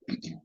Morning,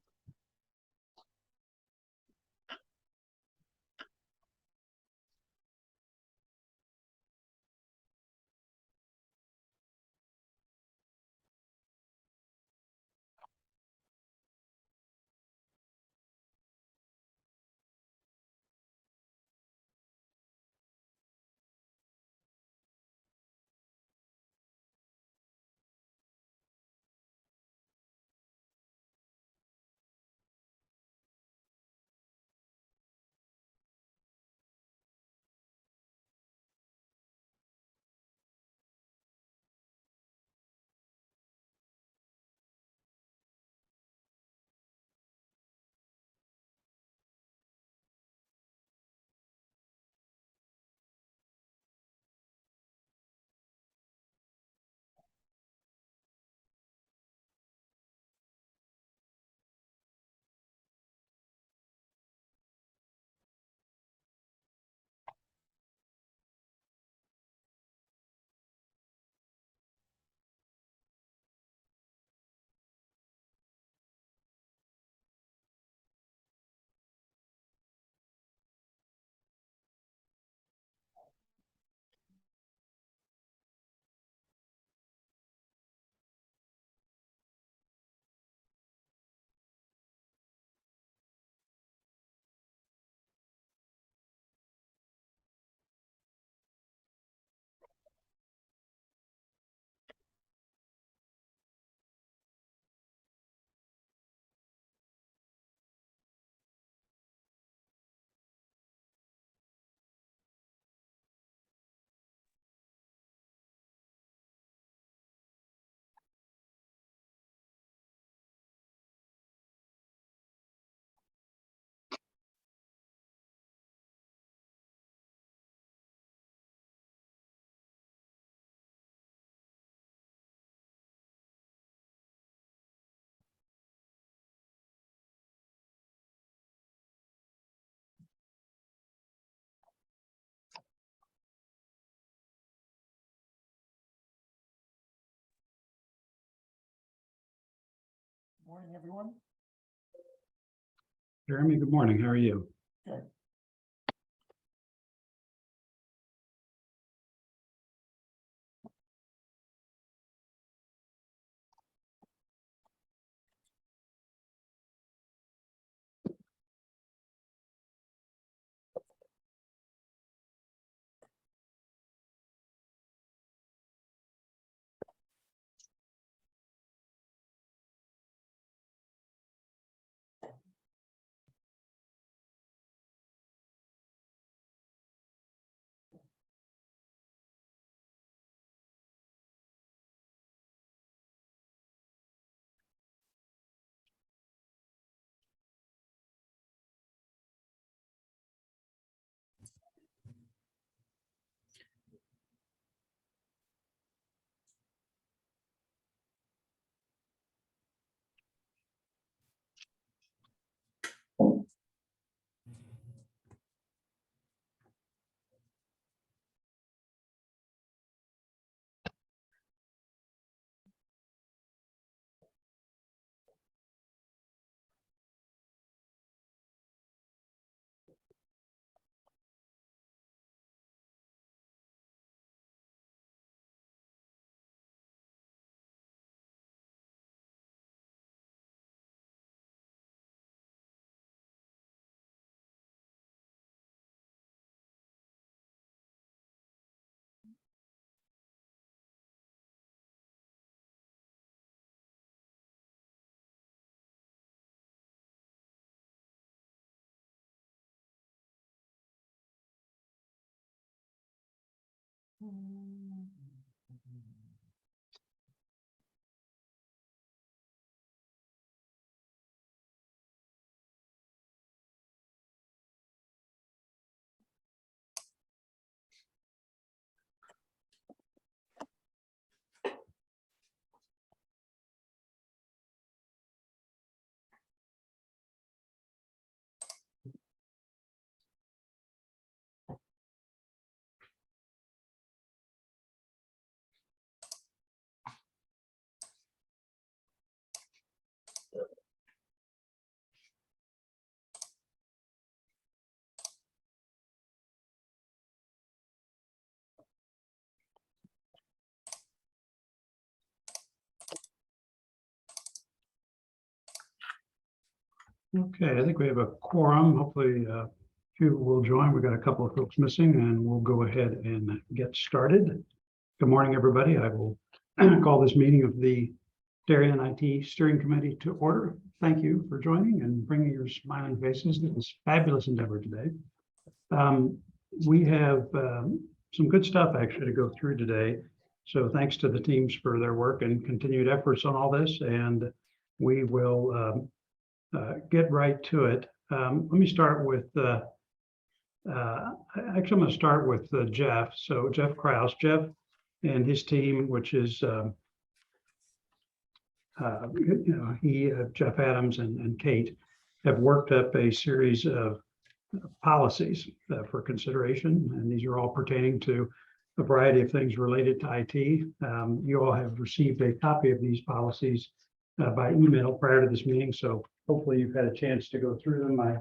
everyone. Jeremy, good morning. How are you? Good. Okay, I think we have a quorum. Hopefully, a few will join. We've got a couple of folks missing, and we'll go ahead and get started. Good morning, everybody. I will call this meeting of the Darien IT Steering Committee to order. Thank you for joining and bringing your smiling faces to this fabulous endeavor today. We have some good stuff actually to go through today. So thanks to the teams for their work and continued efforts on all this. And we will get right to it. Let me start with, actually I'm going to start with Jeff. So Jeff Krause, Jeff and his team, which is, Jeff Adams and Kate have worked up a series of policies for consideration. And these are all pertaining to a variety of things related to IT. You all have received a copy of these policies by email prior to this meeting. So hopefully you've had a chance to go through them. I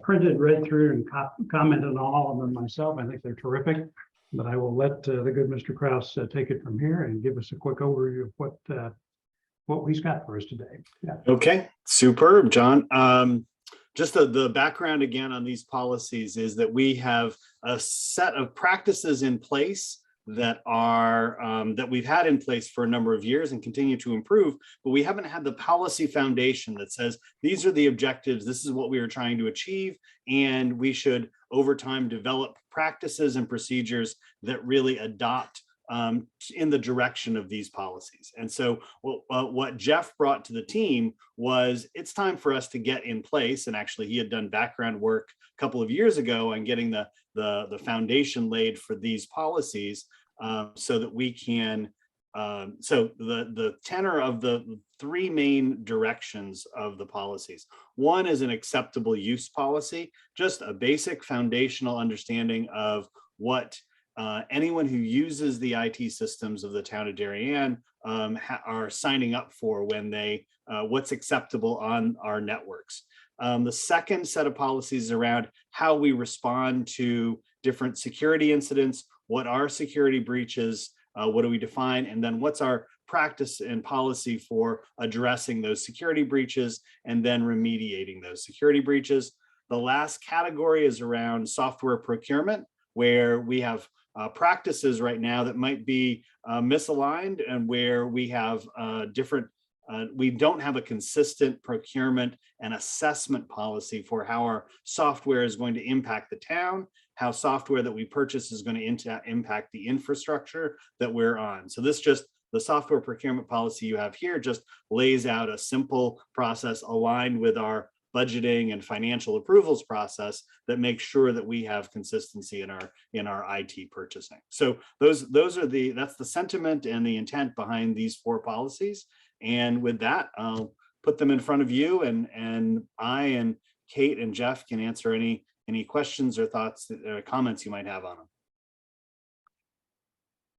printed, read through, and commented on all of them myself. I think they're terrific, but I will let the good Mr. Krause take it from here and give us a quick overview of what he's got for us today. Yeah. Okay, superb, John. Just the background again on these policies is that we have a set of practices in place that are that we've had in place for a number of years and continue to improve, but we haven't had the policy foundation that says these are the objectives, this is what we are trying to achieve, and we should over time develop practices and procedures that really adopt in the direction of these policies. And so what Jeff brought to the team was it's time for us to get in place, and actually he had done background work a couple of years ago on getting the foundation laid for these policies so that we can, so the tenor of the three main directions of the policies. One is an acceptable use policy, just a basic foundational understanding of what anyone who uses the IT systems of the town of Darien are signing up for when they, what's acceptable on our networks. The second set of policies is around how we respond to different security incidents, what are security breaches, what do we define, and then what's our practice and policy for addressing those security breaches and then remediating those security breaches. The last category is around software procurement, where we have practices right now that might be misaligned and where we have we don't have a consistent procurement and assessment policy for how our software is going to impact the town, how software that we purchase is going to impact the infrastructure that we're on. So this just, the software procurement policy you have here just lays out a simple process aligned with our budgeting and financial approvals process that makes sure that we have consistency in our IT purchasing. So that's the sentiment and the intent behind these four policies. And with that, I'll put them in front of you, and I and Kate and Jeff can answer any questions or thoughts or comments you might have on them.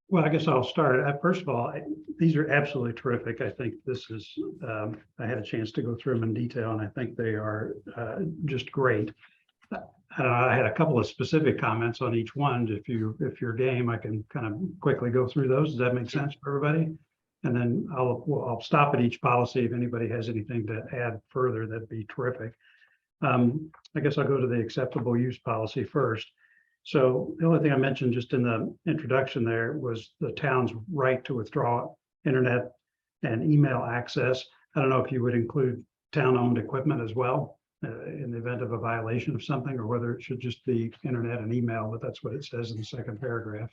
Well, I guess I'll start. First of all, these are absolutely terrific. I think this is, I had a chance to go through them in detail, and I think they are just great. I had a couple of specific comments on each one. If you're game, I can kind of quickly go through those. Does that make sense for everybody? And then I'll stop at each policy. If anybody has anything to add further, that'd be terrific. I guess I'll go to the acceptable use policy first. So the only thing I mentioned just in the introduction there was the town's right to withdraw internet and email access. I don't know if you would include town-owned equipment as well in the event of a violation of something, or whether it should just be internet and email, but that's what it says in the second paragraph.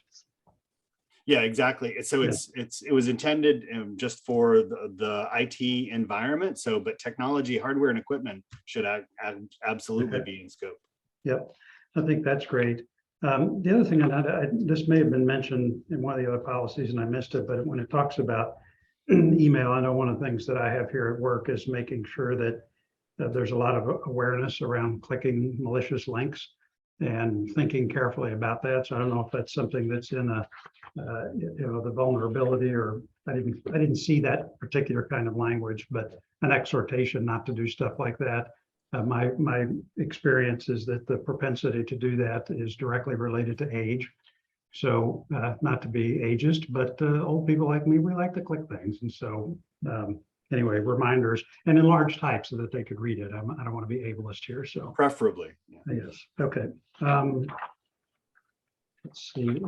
Yeah, exactly. So it was intended just for the IT environment. So, but technology, hardware, and equipment should absolutely be in scope. Yep, I think that's great. The other thing, and this may have been mentioned in one of the other policies and I missed it, but when it talks about email, I know one of the things that I have here at work is making sure that there's a lot of awareness around clicking malicious links and thinking carefully about that. So I don't know if that's something that's in the vulnerability, or I didn't see that particular kind of language, but an exhortation not to do stuff like that. My experience is that the propensity to do that is directly related to age. So not to be ageist, but old people like me, we like to click things. And so anyway, reminders and in large type so that they could read it. I don't want to be ableist here, so Preferably. yes, okay. Let's see,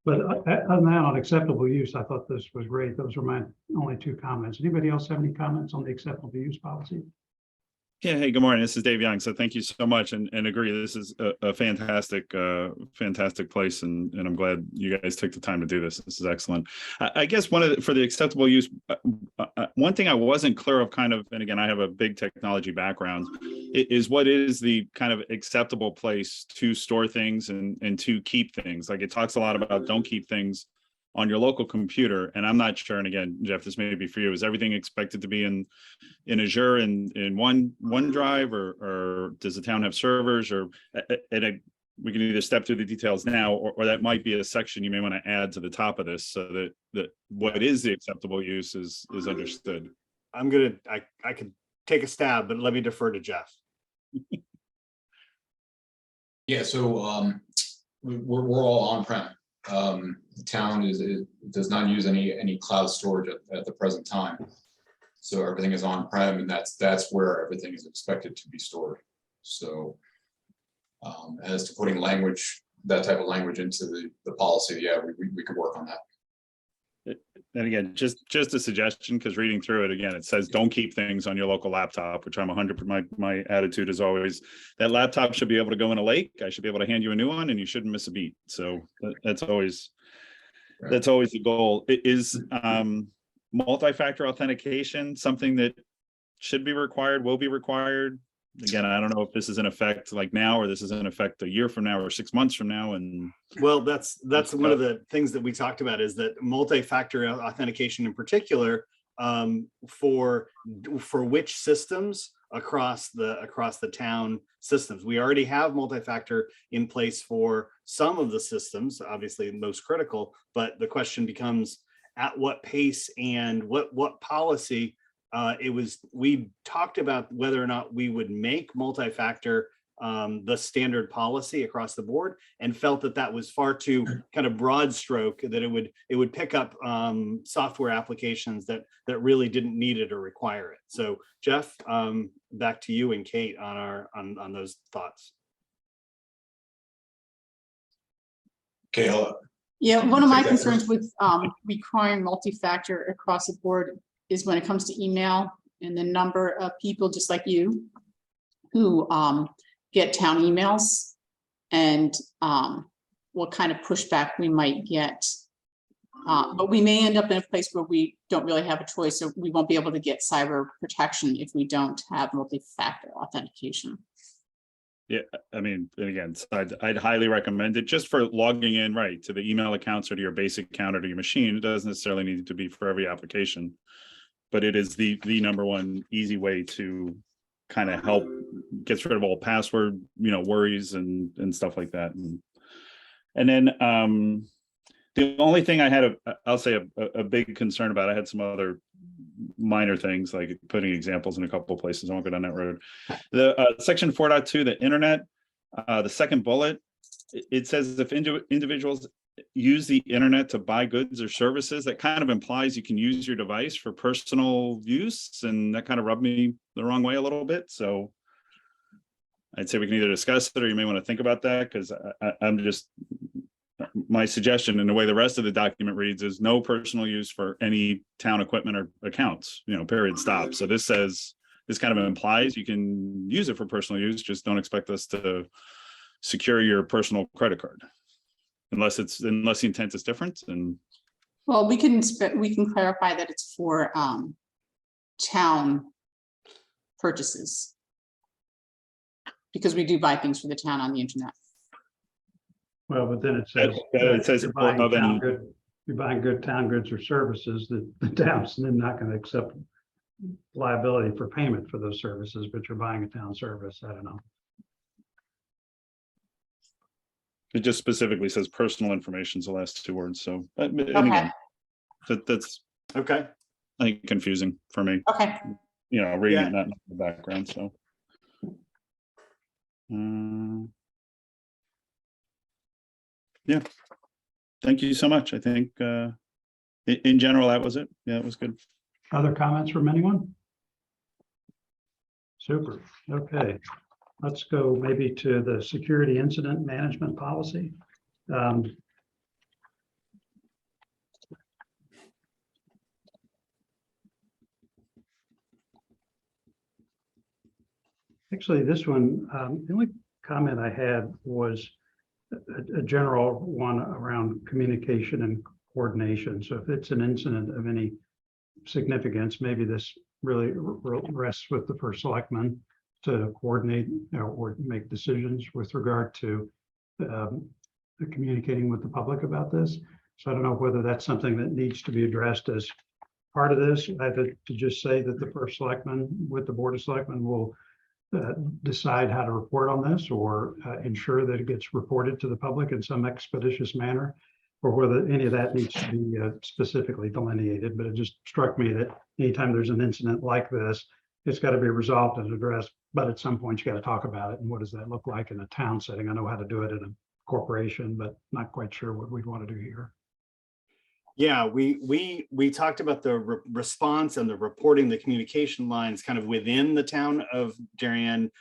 but other than that, on acceptable use, I thought this was great. Those were my only two comments. Anybody else have any comments on the acceptable use policy? Yeah, hey, good morning. This is Dave Young. So thank you so much, and agree. This is a fantastic, fantastic place, and I'm glad you guys took the time to do this. This is excellent. I guess for the acceptable use, one thing I wasn't clear of, kind of, and again, I have a big technology background, is what is the kind of acceptable place to store things and to keep things. Like it talks a lot about don't keep things on your local computer, and I'm not sure. And again, Jeff, this may be for you. Is everything expected to be in Azure in OneDrive, or does the town have servers? Or we can either step through the details now, or that might be a section you may want to add to the top of this, so that what is the acceptable use is understood. I could take a stab, but let me defer to Jeff. Yeah, so we're all on-prem. The town does not use any cloud storage at the present time. So everything is on-prem, and that's where everything is expected to be stored. So as to putting that type of language into the policy, yeah, we could work on that. And again, just a suggestion, because reading through it again, it says don't keep things on your local laptop, which I'm 100%. My attitude is always that laptop should be able to go in a lake. I should be able to hand you a new one, and you shouldn't miss a beat. So that's always the goal. It is multi-factor authentication something that should be required, will be required. Again, I don't know if this is in effect like now, or this is in effect a year from now or 6 months from now. And well, that's one of the things that we talked about, is that multi-factor authentication in particular, for which systems across the town systems. We already have multi-factor in place for some of the systems, obviously most critical, but the question becomes at what pace and what policy. We talked about whether or not we would make multi-factor the standard policy across the board, and felt that was far too kind of broad stroke, that it would pick up software applications that really didn't need it or require it. So Jeff, back to you and Kate on those thoughts. Okay. Yeah, one of my concerns with requiring multi-factor across the board is when it comes to email, and the number of people just like you who get town emails, and what kind of pushback we might get. But we may end up in a place where we don't really have a choice, so we won't be able to get cyber protection if we don't have multi-factor authentication. yeah, I mean, and again, I'd highly recommend it just for logging in right to the email accounts or to your basic account or to your machine. It doesn't necessarily need to be for every application, but it is the number one easy way to kind of help gets rid of all password, worries and stuff like that. And then the only thing I had I'll say a big concern about, I had some other minor things like putting examples in a couple of places. I won't go down that road. The section 4.2, the internet, the second bullet, it says if individuals use the internet to buy goods or services, that kind of implies you can use your device for personal use, and that kind of rubbed me the wrong way a little bit. So I'd say we can either discuss it, or you may want to think about that, because I'm just, my suggestion and the way the rest of the document reads is no personal use for any town equipment or accounts, period, stop. So this kind of implies you can use it for personal use, just don't expect us to secure your personal credit card. Unless the intent is different. And well, we can clarify that it's for town purchases, because we do buy things for the town on the internet. Well, but then it says you're buying good town goods or services, that the town's then not going to accept liability for payment for those services, but you're buying a town service. I don't know. it just specifically says personal information is the last two words. So, and Okay. again, that's Okay. I think confusing for me. Okay. Reading Yeah. that in the background. So, yeah. Thank you so much. I think in general that was it. Yeah, it was good. Other comments from anyone? Super. Okay. Let's go maybe to the security incident management policy. Actually, this one, the only comment I had was a general one around communication and coordination. So if it's an incident of any significance, maybe this really rests with the first selectman to coordinate or make decisions with regard to communicating with the public about this. So I don't know whether that's something that needs to be addressed as part of this. I have to just say that the first selectman with the board of selectmen will decide how to report on this or ensure that it gets reported to the public in some expeditious manner, or whether any of that needs to be specifically delineated. But it just struck me that anytime there's an incident like this, it's got to be resolved and addressed. But at some point, you got to talk about it. And what does that look like in a town setting? I know how to do it in a corporation, but not quite sure what we'd want to do here. Yeah, we talked about the response and the reporting, the communication lines kind of within the town of Darien,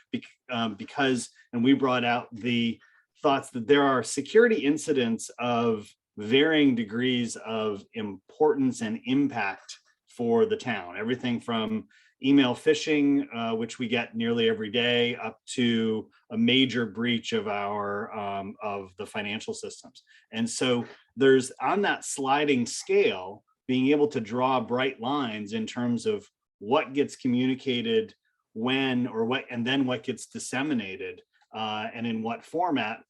because, and we brought out the thoughts that there are security incidents of varying degrees of importance and impact for the town. Everything from email phishing, which we get nearly every day, up to a major breach of our of the financial systems. And so there's, on that sliding scale, being able to draw bright lines in terms of what gets communicated when, or what, and then what gets disseminated and in what format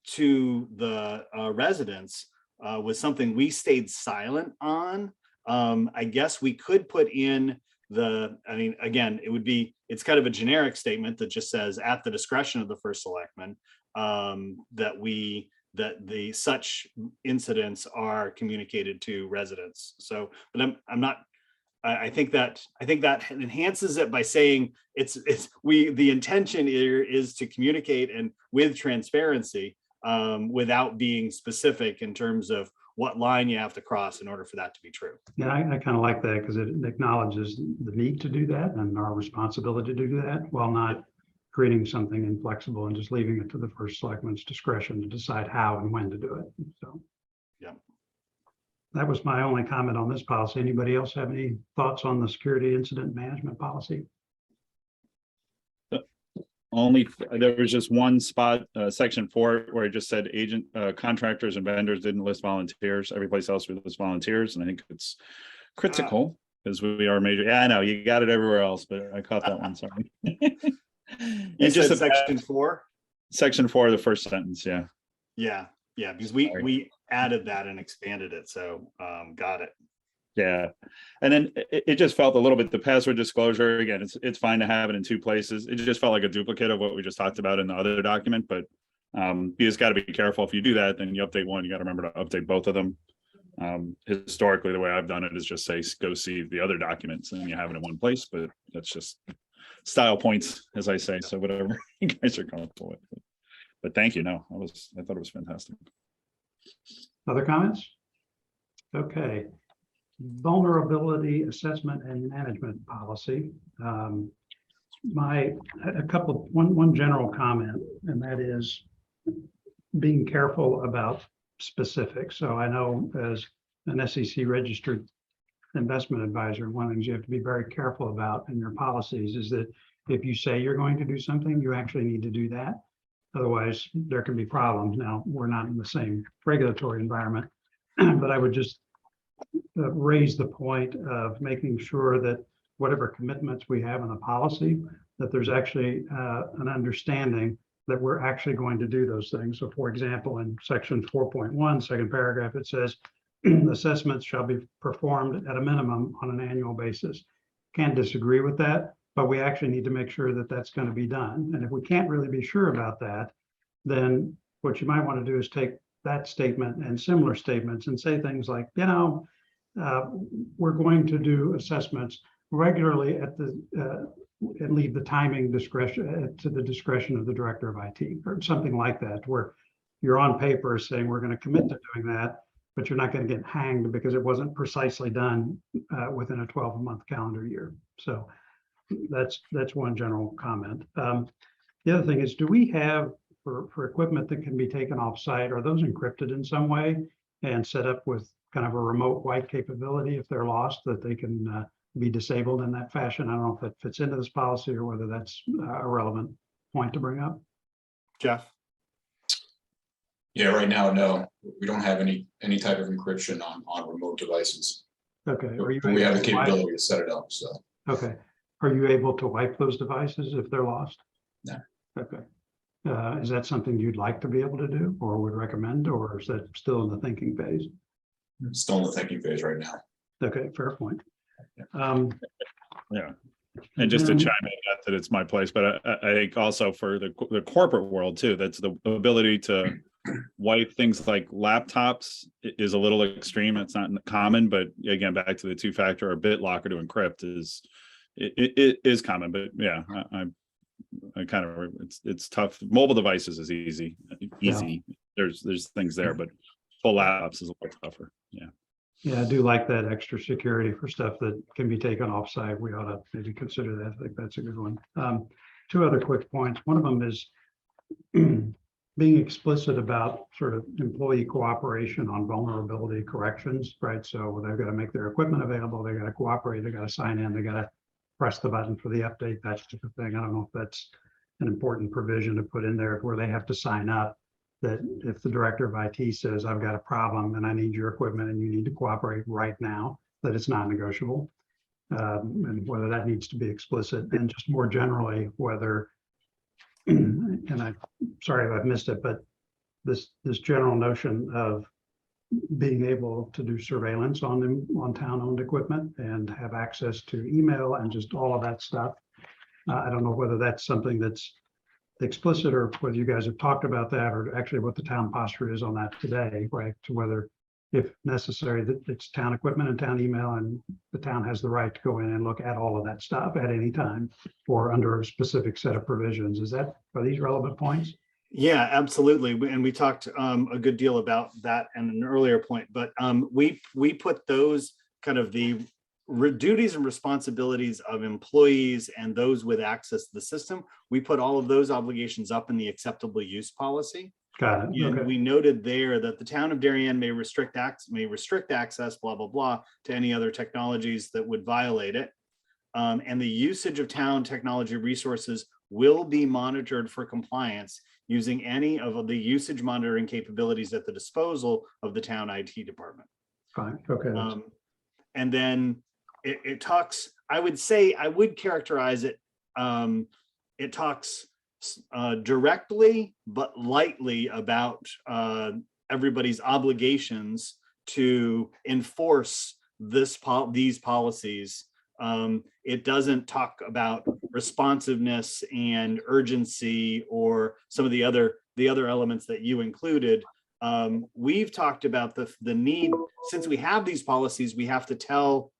to the residents was something we stayed silent on. I guess we could put in I mean, again, it would be, it's kind of a generic statement that just says at the discretion of the first selectman, that the such incidents are communicated to residents. So, but I'm not, I think that enhances it by saying the intention here is to communicate and with transparency without being specific in terms of what line you have to cross in order for that to be true. Yeah, I kind of like that because it acknowledges the need to do that and our responsibility to do that while not creating something inflexible and just leaving it to the first selectman's discretion to decide how and when to do it. So, yeah, that was my only comment on this policy. Anybody else have any thoughts on the security incident management policy? Only, there was just one spot, section 4, where it just said agent, contractors and vendors didn't list volunteers. Every place else we list volunteers, and I think it's critical because we are major. Yeah, I know you got it everywhere else, but I caught that one. Sorry. You just said section 4. Section 4, the first sentence. Yeah. Yeah, because we added that and expanded it. So got it. Yeah, and then it just felt a little bit, the password disclosure, again, it's fine to have it in 2 places. It just felt like a duplicate of what we just talked about in the other document, but you just got to be careful. If you do that, then you update one, you got to remember to update both of them. Historically, the way I've done it is just say, go see the other documents, and you have it in one place, but that's just style points, as I say. So whatever you guys are comfortable with. But thank you. No, I thought it was fantastic. Other comments? Okay. Vulnerability assessment and management policy. One general comment, and that is being careful about specifics. So I know as an SEC registered investment advisor, one of the things you have to be very careful about in your policies is that if you say you're going to do something, you actually need to do that. Otherwise, there can be problems. Now, we're not in the same regulatory environment, but I would just raise the point of making sure that whatever commitments we have in the policy, that there's actually an understanding that we're actually going to do those things. So for example, in section 4.1, second paragraph, it says assessments shall be performed at a minimum on an annual basis. Can't disagree with that, but we actually need to make sure that that's going to be done. And if we can't really be sure about that, then what you might want to do is take that statement and similar statements and say things like, we're going to do assessments regularly and leave the timing discretion to the discretion of the director of IT or something like that, where you're on paper saying we're going to commit to doing that, but you're not going to get hanged because it wasn't precisely done within a 12-month calendar year. So that's one general comment. The other thing is, do we have for equipment that can be taken off site, are those encrypted in some way and set up with kind of a remote wipe capability if they're lost, that they can be disabled in that fashion? I don't know if that fits into this policy or whether that's a relevant point to bring up. Jeff? Yeah, right now, no, we don't have any type of encryption on remote devices. Okay. Are you But we have the able to wipe- capability to set it up, so. Okay. Are you able to wipe those devices if they're lost? No. Okay. Is that something you'd like to be able to do or would recommend, or is that still in the thinking phase? Still in the thinking phase right now. Okay, fair point. Yeah. And just to then- chime in, not that it's my place, but I think also for the corporate world too, that's the ability to wipe things like laptops is a little extreme. It's not common, but again, back to the two-factor or BitLocker to encrypt it is common. But yeah, I kind of, it's tough. Mobile devices is easy. There's things there, but full laptops is a little tougher. Yeah. Yeah, I do like that extra security for stuff that can be taken offsite. We ought to maybe consider that. I think that's a good one. Two other quick points. One of them is being explicit about sort of employee cooperation on vulnerability corrections, right? So they've got to make their equipment available. They got to cooperate. They got to sign in. They got to press the button for the update, that type of thing. I don't know if that's an important provision to put in there where they have to sign up, that if the director of IT says, I've got a problem and I need your equipment and you need to cooperate right now, that it's non-negotiable. And whether that needs to be explicit, and just more generally, whether, and I'm sorry if I've missed it, but this general notion of being able to do surveillance on town-owned equipment and have access to email and just all of that stuff. I don't know whether that's something that's explicit or whether you guys have talked about that, or actually what the town posture is on that today, right? To whether, if necessary, that it's town equipment and town email, and the town has the right to go in and look at all of that stuff at any time or under a specific set of provisions. Are these relevant points? Yeah, absolutely. And we talked a good deal about that in an earlier point, but we put those kind of the duties and responsibilities of employees and those with access to the system. We put all of those obligations up in the acceptable use policy. Got it. And Okay. we noted there that the town of Darien may restrict access, blah, blah, blah, to any other technologies that would violate it. And the usage of town technology resources will be monitored for compliance using any of the usage monitoring capabilities at the disposal of the town IT department. Fine. Okay. And then it talks, I would say, I would characterize it, it talks directly but lightly about everybody's obligations to enforce these policies. It doesn't talk about responsiveness and urgency or some of the other elements that you included. We've talked about the need, since we have these policies, we have to tell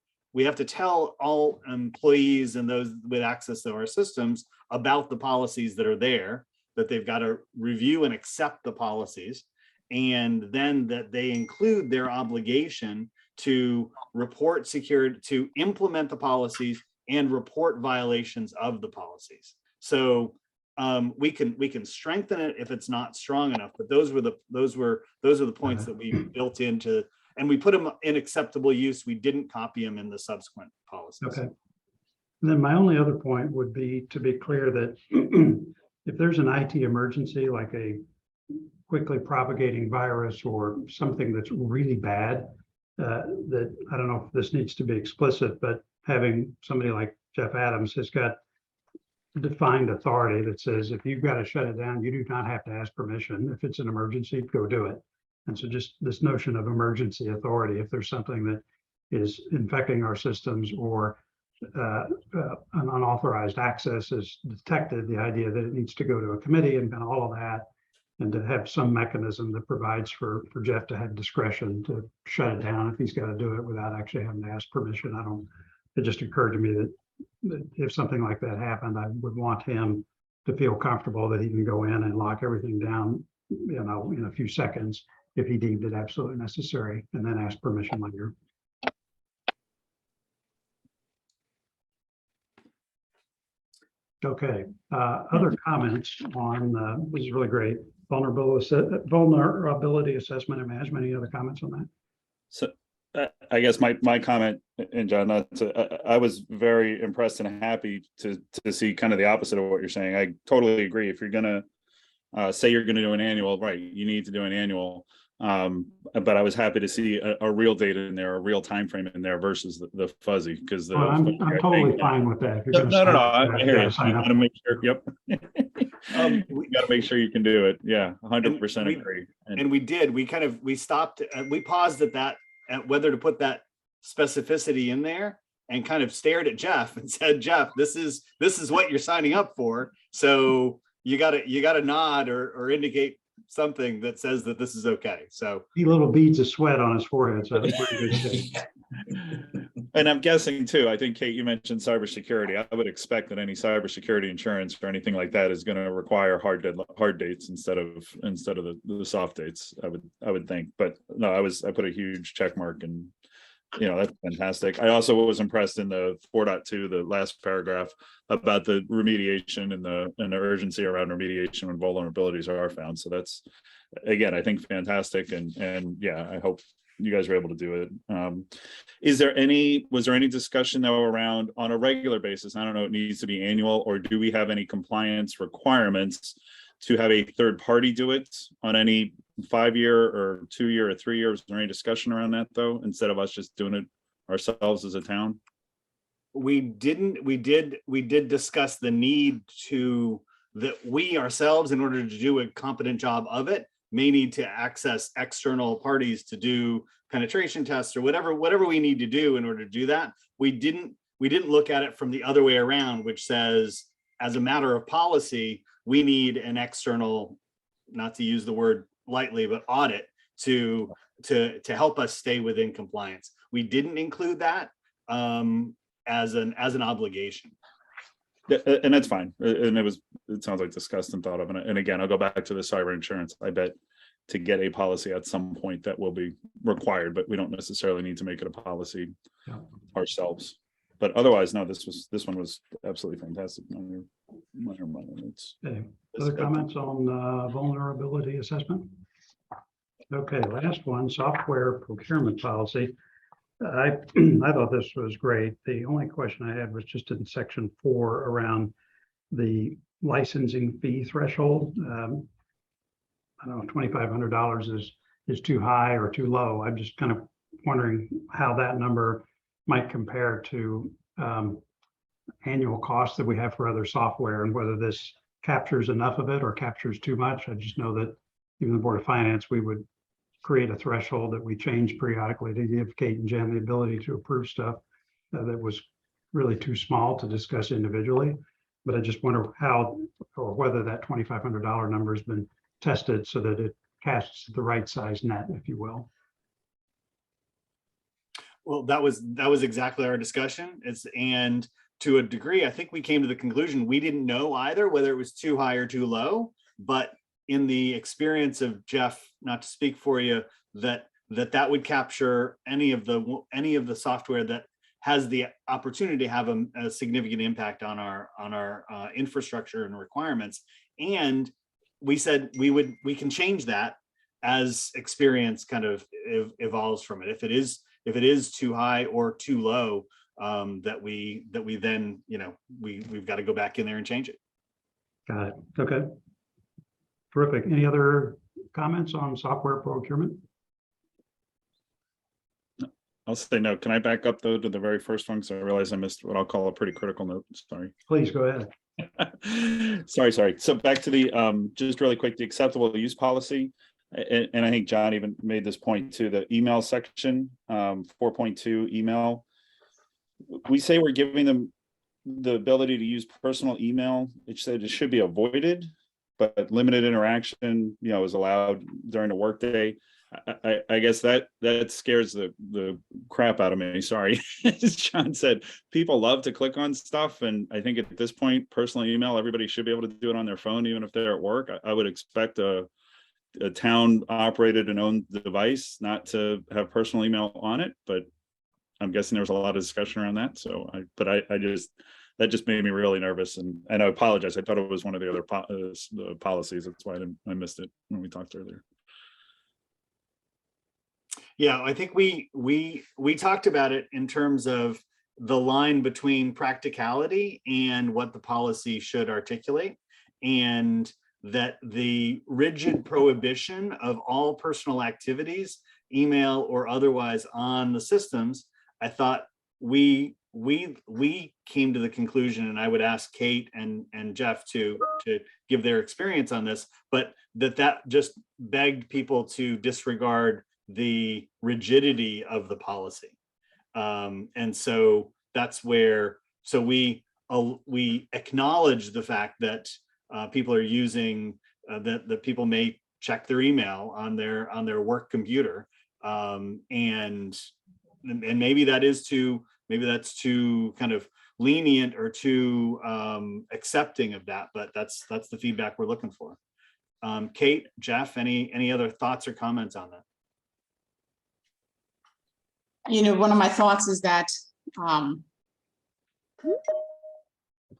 all employees and those with access to our systems about the policies that are there, that they've got to review and accept the policies, and then that they include their obligation to report security, to implement the policies and report violations of the policies. So we can strengthen it if it's not strong enough, but those are the points that we built into, and we put them in acceptable use. We didn't copy them in the subsequent policies. Okay. And then my only other point would be to be clear that if there's an IT emergency, like a quickly propagating virus or something that's really bad, that I don't know if this needs to be explicit, but having somebody like Jeff Adams has got defined authority that says, if you've got to shut it down, you do not have to ask permission. If it's an emergency, go do it. And so just this notion of emergency authority, if there's something that is infecting our systems or an unauthorized access is detected, the idea that it needs to go to a committee and all of that, and to have some mechanism that provides for Jeff to have discretion to shut it down if he's got to do it without actually having to ask permission. It just occurred to me that if something like that happened, I would want him to feel comfortable that he can go in and lock everything down, in a few seconds if he deemed it absolutely necessary, and then ask permission later. Okay, other comments on, this is really great, vulnerability assessment and management. Any other comments on that? So I guess my comment, and John, I was very impressed and happy to see kind of the opposite of what you're saying. I totally agree. If you're gonna say you're gonna do an annual, right, you need to do an annual. But I was happy to see a real date in there, a real time frame in there versus the fuzzy, because I'm totally fine with that. If you're No, gonna I hear you. sign You up. gotta make sure. Yep. We You gotta make sure you can do it. Yeah, 100% we- agree. And we stopped, we paused at that, at whether to put that specificity in there, and kind of stared at Jeff and said, Jeff, this is what you're signing up for. So you gotta nod or indicate something that says that this is okay. So See little beads of sweat on his forehead, so I think we're in good shape. And I'm guessing too, I think, Kate, you mentioned cybersecurity. I would expect that any cybersecurity insurance or anything like that is going to require hard dates instead of the soft dates. I would think, but no, I put a huge check mark, and that's fantastic. I also was impressed in the 4.2, the last paragraph, about the remediation and the urgency around remediation when vulnerabilities are found. So that's, again, I think fantastic, and yeah, I hope you guys were able to do it. Was there any discussion though around, on a regular basis? I don't know, it needs to be annual, or do we have any compliance requirements to have a third party do it on any 5-year or 2-year or 3 years? Is there any discussion around that though, instead of us just doing it ourselves as a town? we did discuss the need that we ourselves, in order to do a competent job of it, may need to access external parties to do penetration tests or whatever we need to do in order to do that. We didn't look at it from the other way around, which says, as a matter of policy, we need an external, not to use the word lightly, but audit to help us stay within compliance. We didn't include that as an obligation. And that's fine. And it sounds like discussed and thought of. And again, I'll go back to the cyber insurance. I bet to get a policy at some point that will be required, but we don't necessarily need to make it a policy ourselves. But otherwise, no, this one was absolutely fantastic. Okay. Other comments on vulnerability assessment? Okay, last one, software procurement policy. I thought this was great. The only question I had was just in section 4 around the licensing fee threshold. I don't know, $2,500 is too high or too low. I'm just kind of wondering how that number might compare to annual costs that we have for other software, and whether this captures enough of it or captures too much. I just know that even the Board of Finance, we would create a threshold that we change periodically to give Kate and Jen the ability to approve stuff that was really too small to discuss individually. But I just wonder how, or whether that $2,500 number has been tested so that it casts the right size net, if you will. Well, that was exactly our discussion. And to a degree, I think we came to the conclusion we didn't know either whether it was too high or too low. But in the experience of Jeff, not to speak for you, that would capture any of the software that has the opportunity to have a significant impact on our infrastructure and requirements. And we said we can change that as experience kind of evolves from it. If it is too high or too low, that we then, we've got to go back in there and change it. Got it. Okay. Terrific. Any other comments on software procurement? I'll say no. Can I back up though to the very first one? Because I realize I missed what I'll call a pretty critical note. Sorry. Please go ahead. Sorry. So back to the just really quick, the acceptable use policy. And I think John even made this point to the email section, 4.2 email. We say we're giving them the ability to use personal email. It said it should be avoided, but limited interaction, is allowed during the workday. I guess that scares the crap out of me. Sorry. As John said, people love to click on stuff. And I think at this point, personal email, everybody should be able to do it on their phone, even if they're at work. I would expect a town operated and owned device, not to have personal email on it, but I'm guessing there was a lot of discussion around that. So that just made me really nervous, and I apologize. I thought it was one of the other the policies. That's why I missed it when we talked earlier. Yeah, I think we talked about it in terms of the line between practicality and what the policy should articulate, and that the rigid prohibition of all personal activities, email or otherwise, on the systems, I thought we came to the conclusion, and I would ask Kate and Jeff to give their experience on this, but that just begged people to disregard the rigidity of the policy. And so that's where, so we acknowledge the fact that people are using, that people may check their email on their work computer. And maybe that's too kind of lenient or too accepting of that, but that's the feedback we're looking for. Kate, Jeff, any other thoughts or comments on that? One of my thoughts is that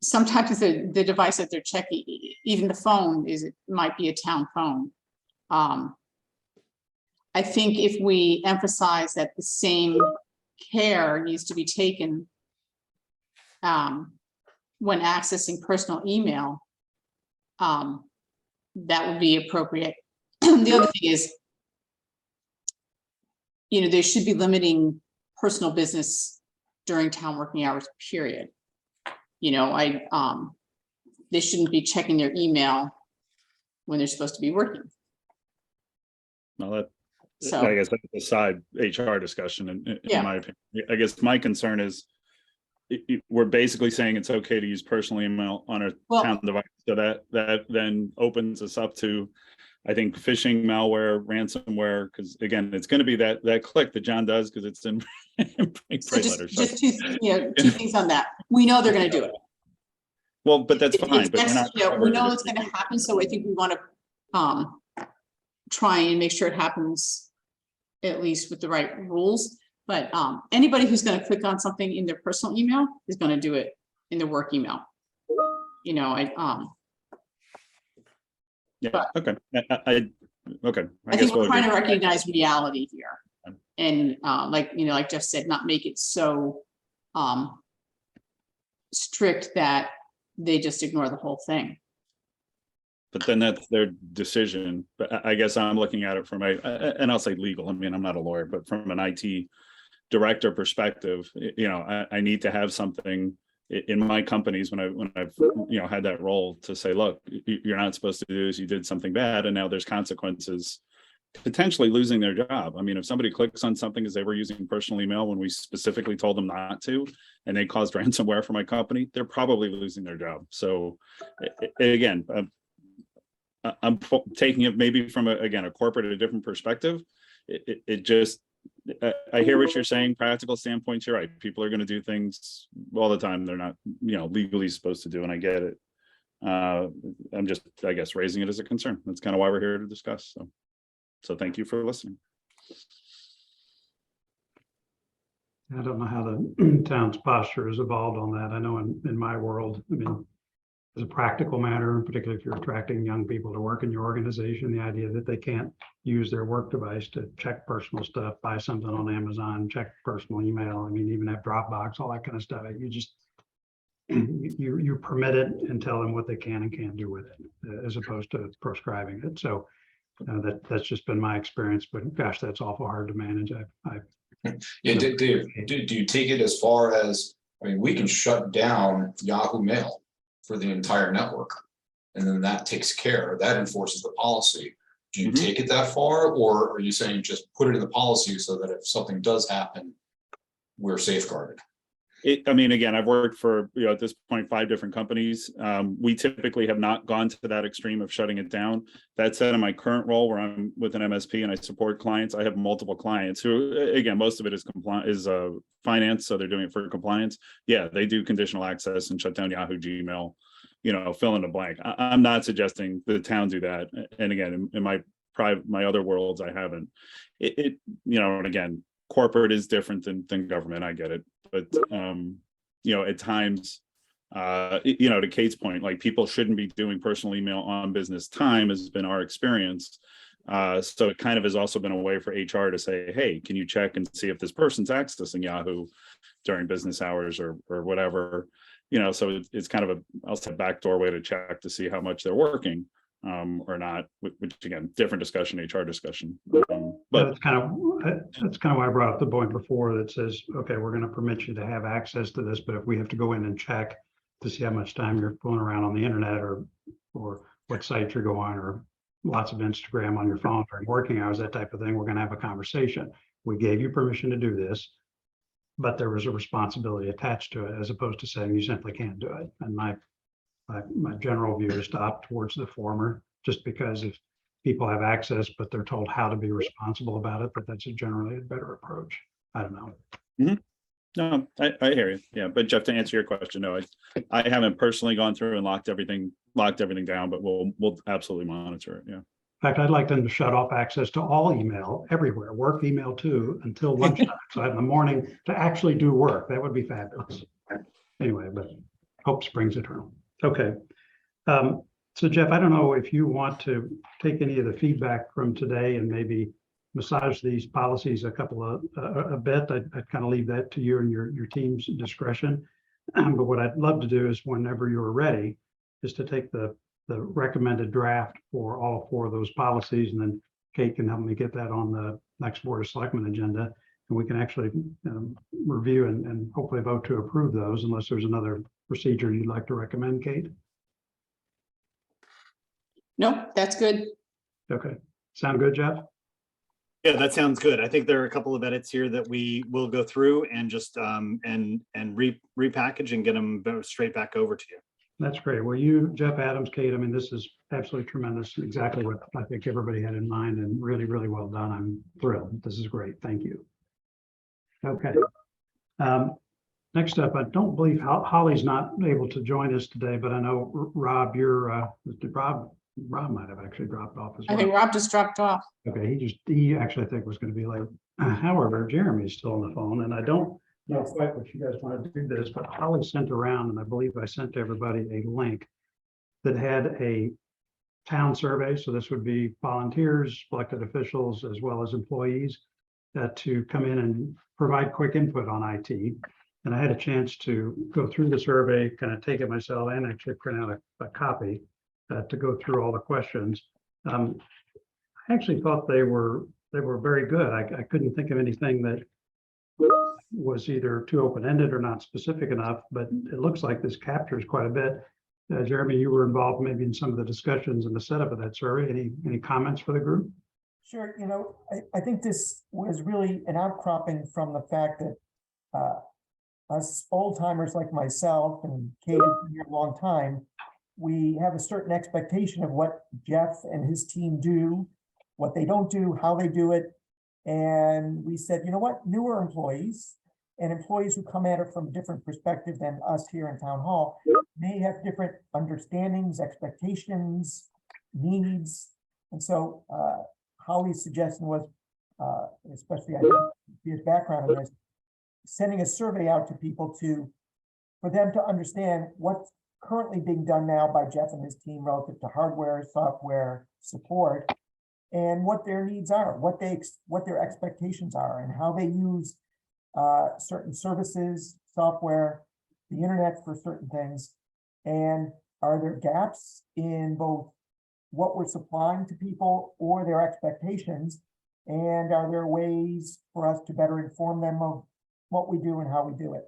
sometimes the device that they're checking, even the phone, might be a town phone. I think if we emphasize that the same care needs to be taken when accessing personal email, that would be appropriate. The other thing is, they should be limiting personal business during town working hours, period. They shouldn't be checking their email when they're supposed to be working. No, So I guess that's a side HR discussion, in my opinion. I guess my concern is we're basically saying it's okay to use personal email on a town device. So that then opens us up to, I think, phishing, malware, ransomware, because again, it's going to be that click that John does because it's in so just two things on that. We know they're going to do it. Well, but that's fine. But we know it's going to happen. So I think we want to try and make sure it happens at least with the right rules. But anybody who's going to click on something in their personal email is going to do it in their work email. Yeah. But okay. Okay. I think we're trying to recognize reality here, and like Jeff said, not make it so strict that they just ignore the whole thing. But then that's their decision. But I guess I'm looking at it from and I'll say legal. I mean, I'm not a lawyer, but from an IT director perspective, I need to have something in my companies when I've had that role to say, look, you're not supposed to do this, you did something bad, and now there's consequences, potentially losing their job. I mean, if somebody clicks on something as they were using personal email when we specifically told them not to, and they caused ransomware for my company, they're probably losing their job. So again, I'm taking it maybe from a corporate, a different perspective. It just, I hear what you're saying. Practical standpoints, you're right. People are going to do things all the time they're not, legally supposed to do, and I get it. I'm just, I guess, raising it as a concern. That's kind of why we're here to discuss. So thank you for listening. I don't know how the town's posture has evolved on that. I know in my world, I mean, as a practical matter, particularly if you're attracting young people to work in your organization, the idea that they can't use their work device to check personal stuff, buy something on Amazon, check personal email, I mean, even have Dropbox, all that kind of stuff. You just, you permit it and tell them what they can and can't do with it, as opposed to prescribing it. So that's just been my experience, but gosh, that's awful hard to manage. Yeah, Dave, do you take it as far as, I mean, we can shut down Yahoo Mail for the entire network, and then that takes care, that enforces the policy. Do you take it that far, or are you saying just put it in the policy so that if something does happen, we're safeguarded? I mean, again, I've worked for, at this point, 5 different companies. We typically have not gone to that extreme of shutting it down. That said, in my current role where I'm with an MSP and I support clients, I have multiple clients who, again, most of it is finance. So they're doing it for compliance. Yeah, they do conditional access and shut down Yahoo, Gmail, fill in the blank. I'm not suggesting the town do that. And again, in my my other worlds, I haven't. And again, corporate is different than government. I get it, but at times, to Kate's point, like people shouldn't be doing personal email on business time has been our experience. So it kind of has also been a way for HR to say, hey, can you check and see if this person's accessing Yahoo during business hours or whatever, so it's kind of I'll say backdoor way to check to see how much they're working or not, which again, different discussion, HR discussion. But that's kind of why I brought up the point before that says, okay, we're going to permit you to have access to this, but if we have to go in and check to see how much time you're fooling around on the internet or what site you're going or lots of Instagram on your phone during working hours, that type of thing, we're going to have a conversation. We gave you permission to do this, but there was a responsibility attached to it, as opposed to saying you simply can't do it. And my general view is to opt towards the former, just because if people have access, but they're told how to be responsible about it, that's generally a better approach. I don't know. Mm-hmm. No, I hear you. Yeah, but Jeff, to answer your question, no, I haven't personally gone through and locked everything down, but we'll absolutely monitor it. Yeah. In fact, I'd like them to shut off access to all email everywhere, work email too, until lunchtime. So I have the morning to actually do work. That would be fabulous. Anyway, but hope springs eternal. Okay. So Jeff, I don't know if you want to take any of the feedback from today and maybe massage these policies a bit. I'd kind of leave that to you and your team's discretion. But what I'd love to do is whenever you're ready, is to take the recommended draft for all 4 of those policies, and then Kate can help me get that on the next Board of Selectmen agenda, and we can actually review and hopefully vote to approve those, unless there's another procedure you'd like to recommend, Kate. Nope, that's good. Okay, sound good, Jeff? Yeah, that sounds good. I think there are a couple of edits here that we will go through and just and repackage and get them straight back over to you. That's great. Well, you, Jeff, Adams, Kate, I mean, this is absolutely tremendous. Exactly what I think everybody had in mind, and really, really well done. I'm thrilled. This is great. Thank you. Okay. Next up, I don't believe Holly's not able to join us today, but I know Rob, Rob might have actually dropped off as well. I think Rob just dropped off. Okay, he actually I think was going to be late. However, Jeremy's still on the phone, and I don't know quite what you guys want to do this, but Holly sent around, and I believe I sent to everybody a link that had a town survey. So this would be volunteers, elected officials, as well as employees to come in and provide quick input on IT. And I had a chance to go through the survey, kind of take it myself, and actually print out a copy to go through all the questions. I actually thought they were very good. I couldn't think of anything that was either too open-ended or not specific enough, but it looks like this captures quite a bit. Jeremy, you were involved maybe in some of the discussions and the setup of that survey. Any comments for the group? Sure. I think this was really an outcropping from the fact that us old timers like myself and Kate has been here a long time, we have a certain expectation of what Jeff and his team do, what they don't do, how they do it. And we said, you know what, newer employees and employees who come at it from a different perspective than us here in Town Hall may have different understandings, expectations, needs. And so Holly's suggestion was, especially I think his background in this, sending a survey out to people for them to understand what's currently being done now by Jeff and his team relative to hardware, software, support, and what their needs are, what their expectations are, and how they use certain services, software, the internet for certain things. And are there gaps in both what we're supplying to people or their expectations? And are there ways for us to better inform them of what we do and how we do it?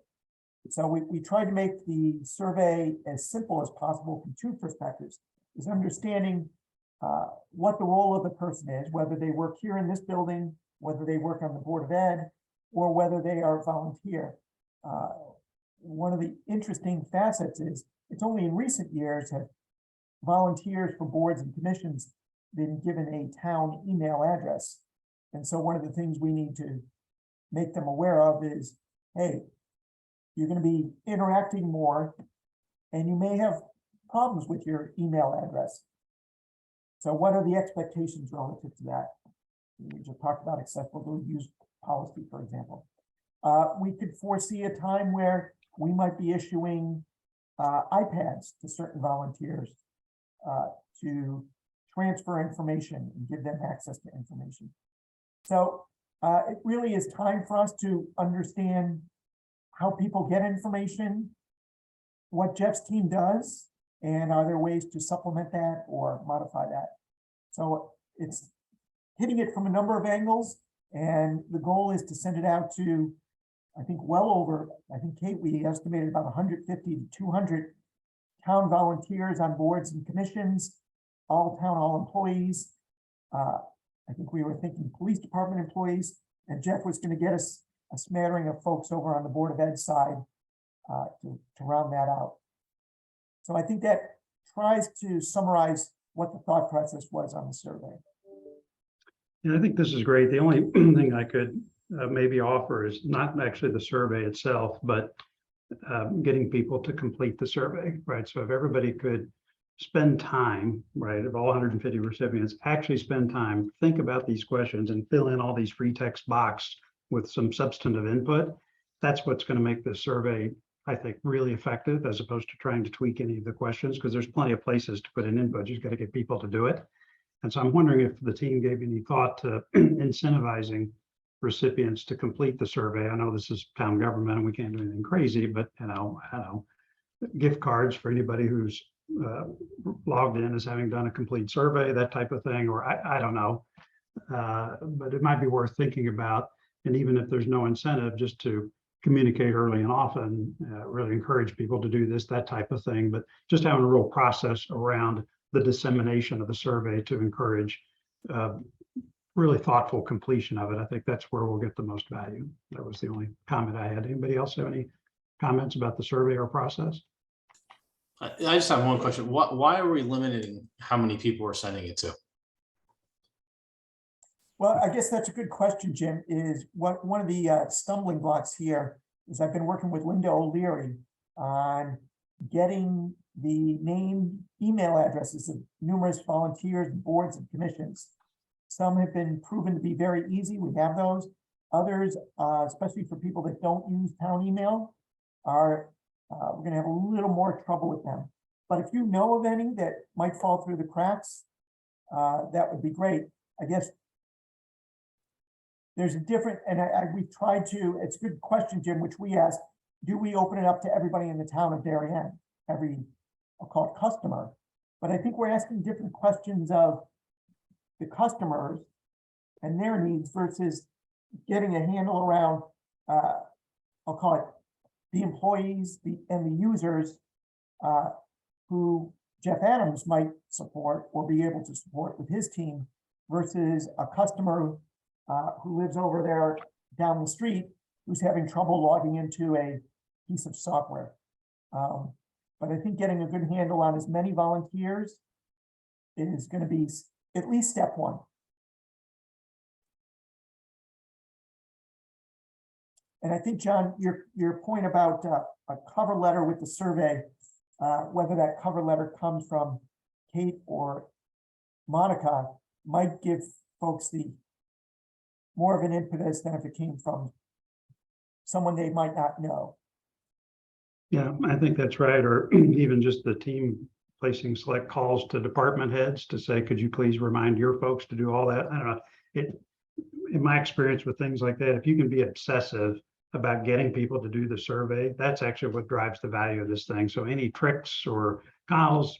So we try to make the survey as simple as possible from 2 perspectives: is understanding what the role of the person is, whether they work here in this building, whether they work on the Board of Ed, or whether they are a volunteer. One of the interesting facets is it's only in recent years have volunteers for boards and commissions been given a town email address. And so one of the things we need to make them aware of is, hey, you're going to be interacting more and you may have problems with your email address. So what are the expectations relative to that? We just talked about accessible use policy, for example. We could foresee a time where we might be issuing iPads to certain volunteers to transfer information and give them access to information. So it really is time for us to understand how people get information, what Jeff's team does, and are there ways to supplement that or modify that? So it's hitting it from a number of angles, and the goal is to send it out to, I think, well over, I think, Kate, we estimated about 150 to 200 town volunteers on boards and commissions, all town hall employees. I think we were thinking police department employees, and Jeff was going to get us a smattering of folks over on the Board of Ed side to round that out. So I think that tries to summarize what the thought process was on the survey. Yeah, I think this is great. The only thing I could maybe offer is not actually the survey itself, but getting people to complete the survey, right? So if everybody could spend time, right, of all 150 recipients, actually spend time, think about these questions and fill in all these free text box with some substantive input, that's what's going to make this survey, I think, really effective, as opposed to trying to tweak any of the questions, because there's plenty of places to put in input. You just got to get people to do it. And so I'm wondering if the team gave any thought to incentivizing recipients to complete the survey. I know this is town government and we can't do anything crazy, but I don't know, gift cards for anybody who's logged in as having done a complete survey, that type of thing, or I don't know. But it might be worth thinking about. And even if there's no incentive, just to communicate early and often, really encourage people to do this, that type of thing. But just having a real process around the dissemination of the survey to encourage really thoughtful completion of it. I think that's where we'll get the most value. That was the only comment I had. Anybody else have any comments about the survey or process? I just have one question. Why are we limiting how many people we're sending it to? Well, I guess that's a good question, Jim. Is what one of the stumbling blocks here is I've been working with Linda O'Leary on getting the name, email addresses of numerous volunteers, boards, and commissions. Some have been proven to be very easy. We have those. Others, especially for people that don't use town email, are we're going to have a little more trouble with them. But if you know of any that might fall through the cracks, that would be great. I guess there's a different, and we've tried to, it's a good question, Jim, which we asked, do we open it up to everybody in the town of Darien, every, I'll call it customer? But I think we're asking different questions of the customers and their needs versus getting a handle around, I'll call it the employees and the users who Jeff Adams might support or be able to support with his team versus a customer who lives over there down the street who's having trouble logging into a piece of software. But I think getting a good handle on as many volunteers is going to be at least step one. And I think, John, your point about a cover letter with the survey, whether that cover letter comes from Kate or Monica, might give folks the more of an impetus than if it came from someone they might not know. Yeah, I think that's right. Or even just the team placing select calls to department heads to say, could you please remind your folks to do all that? I don't know. In my experience with things like that, if you can be obsessive about getting people to do the survey, that's actually what drives the value of this thing. So any tricks or calls,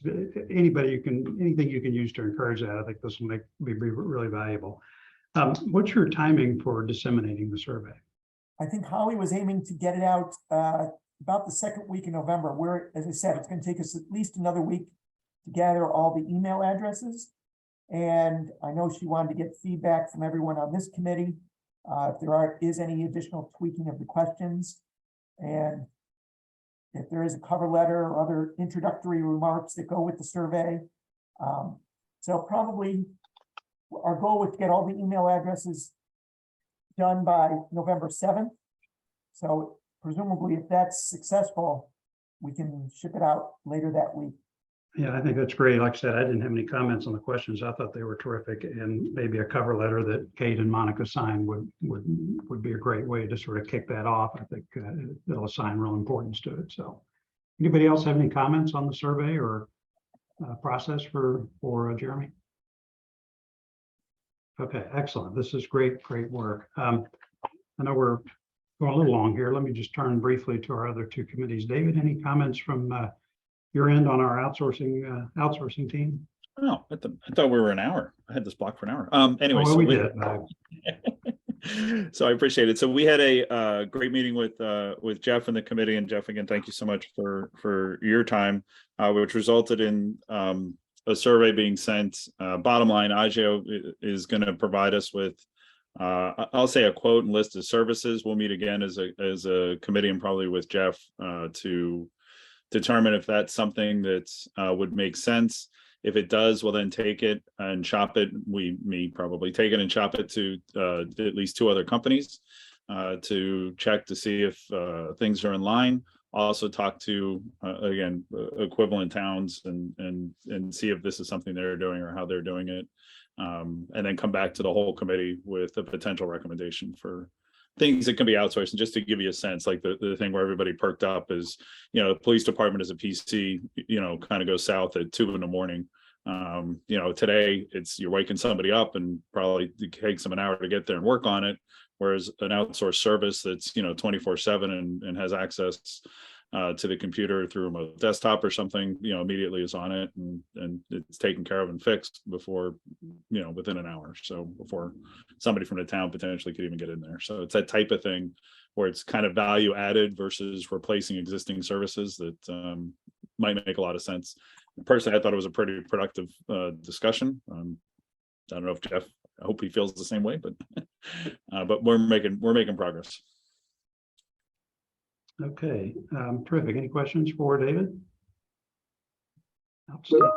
anything you can use to encourage that, I think this will be really valuable. What's your timing for disseminating the survey? I think Holly was aiming to get it out about the second week in November, where, as I said, it's going to take us at least another week to gather all the email addresses. And I know she wanted to get feedback from everyone on this committee, if there is any additional tweaking of the questions. And if there is a cover letter or other introductory remarks that go with the survey. So probably our goal was to get all the email addresses done by November 7th. So presumably if that's successful, we can ship it out later that week. Yeah, I think that's great. Like I said, I didn't have any comments on the questions. I thought they were terrific, and maybe a cover letter that Kate and Monica signed would be a great way to sort of kick that off. I think it'll assign real importance to it. So, anybody else have any comments on the survey or process for Jeremy? Okay, excellent. This is great work. I know we're going a little long here. Let me just turn briefly to our other two committees. David, any comments from your end on our outsourcing team? Oh, I thought we were an hour. I had this blocked for an hour. Anyway, Well, so we did. so I appreciate it. So we had a great meeting with Jeff and the committee, and Jeff, again, thank you so much for your time, which resulted in a survey being sent. Bottom line, Agio is going to provide us with, I'll say, a quote and list of services. We'll meet again as a committee and probably with Jeff to determine if that's something that would make sense. If it does, we'll then take it and shop it. Me probably take it and shop it to at least 2 other companies to check to see if things are in line. Also talk to again equivalent towns and see if this is something they're doing or how they're doing it, and then come back to the whole committee with a potential recommendation for things that can be outsourced. And just to give you a sense, like the thing where everybody perked up is, the police department as a PC, kind of goes south at 2 a.m. Today you're waking somebody up and probably it takes them an hour to get there and work on it. Whereas an outsourced service that's, 24/7 and has access to the computer through a desktop or something, immediately is on it and it's taken care of and fixed before, within an hour. So before somebody from the town potentially could even get in there. So it's that type of thing where it's kind of value added versus replacing existing services that might make a lot of sense. Personally, I thought it was a pretty productive discussion. I don't know if Jeff, I hope he feels the same way, but we're making progress. Okay, terrific. Any questions for David? Outstanding.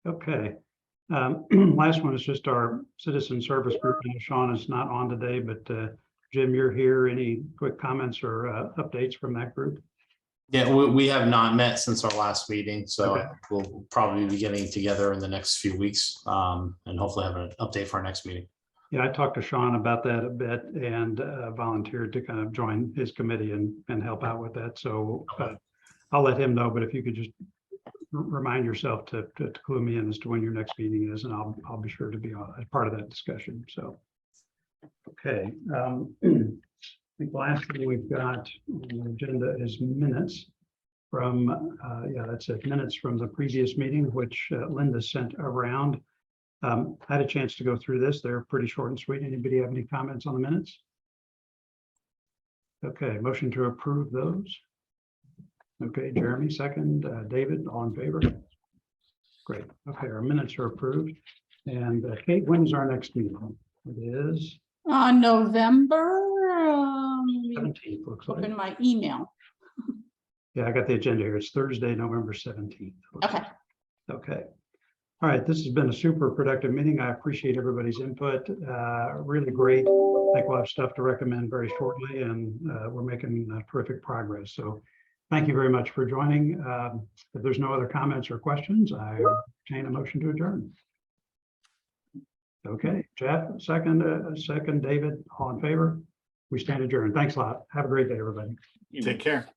Okay. Last one is just our citizen service group. I know Sean is not on today, but Jim, you're here. Any quick comments or updates from that group? Yeah, we have not met since our last meeting, so Okay. we'll probably be getting together in the next few weeks, and hopefully have an update for our next meeting. Yeah, I talked to Sean about that a bit and volunteered to kind of join his committee and help out with that. So I'll let him know, but if you could just remind yourself to clue me in as to when your next meeting is, and I'll be sure to be a part of that discussion. So, okay. I think the last thing we've got on the agenda is minutes from, that's it, minutes from the previous meeting, which Linda sent around. I had a chance to go through this. They're pretty short and sweet. Anybody have any comments on the minutes? Okay, motion to approve those. Okay, Jeremy, second. David, all in favor? Great. Okay, our minutes are approved. And Kate, when's our next meeting? It is November, 17th, looks like. open my email. Yeah, I got the agenda here. It's Thursday, November 17th. Okay. Okay. All right, this has been a super productive meeting. I appreciate everybody's input. Really great. I think we'll have stuff to recommend very shortly, and we're making terrific progress. So thank you very much for joining. If there's no other comments or questions, I entertain a motion to adjourn. Okay, Jeff, second, David, all in favor? We stand adjourned. Thanks a lot. Have a great day, everybody. Take care.